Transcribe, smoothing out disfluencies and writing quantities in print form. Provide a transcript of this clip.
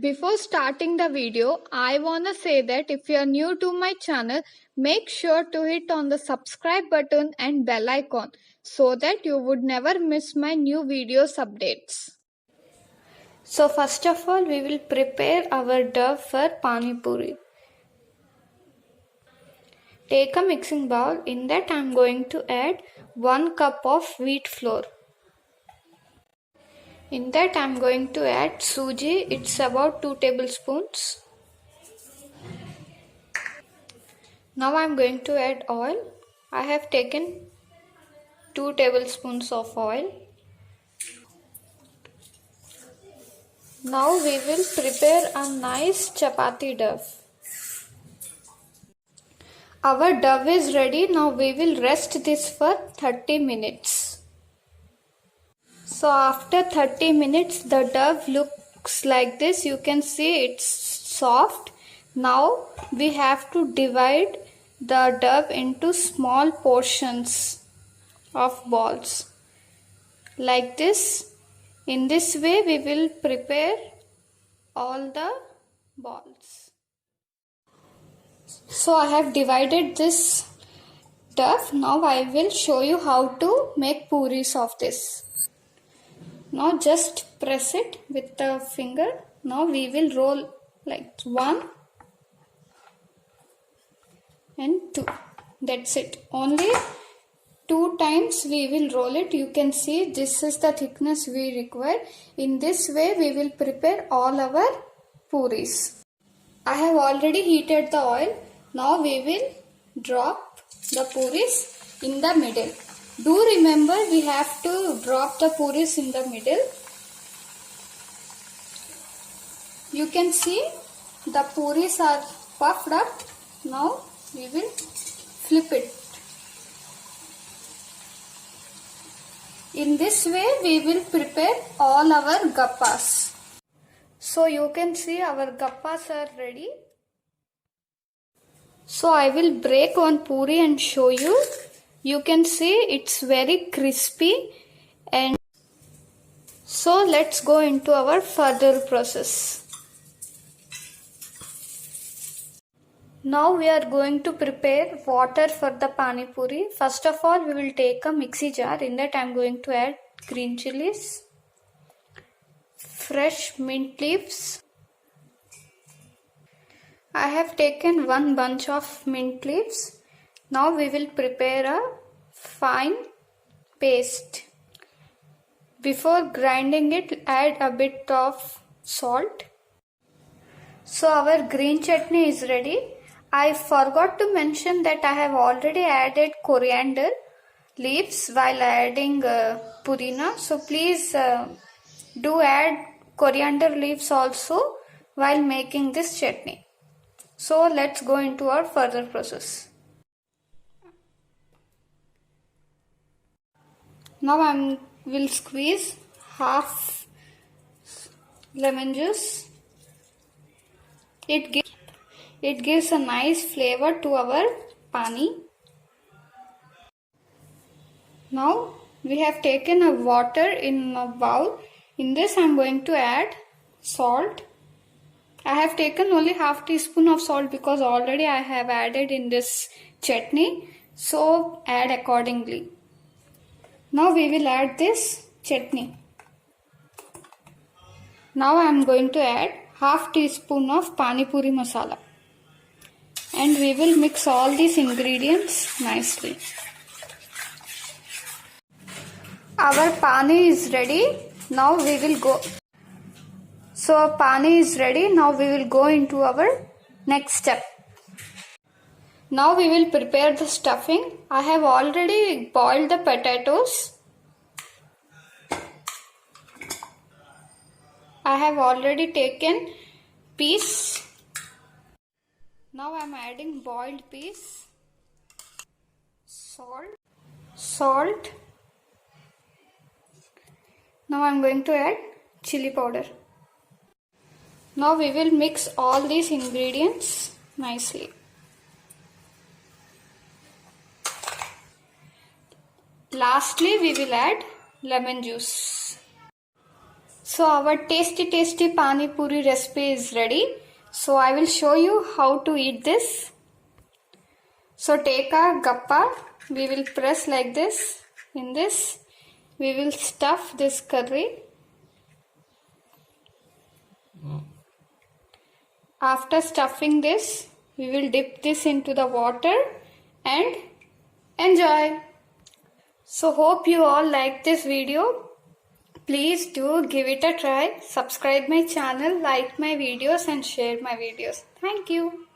Before starting the video, I wanna say that if you are new to my channel, make sure to hit on the subscribe button and bell icon so that you would never miss my new videos updates. So first of all, we will prepare our dough for pani puri. Take a mixing bowl. In that I am going to add 1 cup of wheat flour. In that I am going to add suji. It's about 2 tablespoons. Now I am going to add oil. I have taken 2 tablespoons of oil. Now we will prepare a nice chapati dough. Our dough is ready. Now we will rest this for 30 minutes. So after 30 minutes the dough looks like this. You can see it's soft. Now we have to divide the dough into small portions of balls like this. In this way we will prepare all the balls. So I have divided this dough. Now I will show you how to make puris of this. Now just press it with the finger. Now we will roll like 1 and 2. That's it. Only 2 times we will roll it. You can see this is the thickness we require. In this way we will prepare all our puris. I have already heated the oil. Now we will drop the puris in the middle. Do remember we have to drop the puris in the middle. You can see the puris are puffed up. Now we will flip it. In this way we will prepare all our gappas. So you can see our gappas are ready. So I will break one puri and show you. You can see it's very crispy, and so let's go into our further process. Now we are going to prepare water for the pani puri. First of all we will take a mixie jar. In that I am going to add green chilies, fresh mint leaves. I have taken 1 bunch of mint leaves. Now we will prepare a fine paste. Before grinding it, add a bit of salt. So our green chutney is ready. I forgot to mention that I have already added coriander leaves while adding pudina. So please do add coriander leaves also while making this chutney. So let's go into our further process. Now I will squeeze half lemon juice. It gives a nice flavor to our pani. Now we have taken a water in a bowl. In this I am going to add salt. I have taken only half teaspoon of salt because already I have added in this chutney. So add accordingly. Now we will add this chutney. Now I am going to add half teaspoon of pani puri masala. And we will mix all these ingredients nicely. Our pani is ready. Now we will go. So pani is ready. Now we will go into our next step. Now we will prepare the stuffing. I have already boiled the potatoes. I have already taken peas. Now I am adding boiled peas, salt. Now I am going to add chili powder. Now we will mix all these ingredients nicely. Lastly we will add lemon juice. So our tasty pani puri recipe is ready. So I will show you how to eat this. So take a gappa, we will press like this. In this we will stuff this curry. After stuffing this, we will dip this into the water and enjoy. So hope you all like this video. Please do give it a try. Subscribe my channel, like my videos and share my videos. Thank you.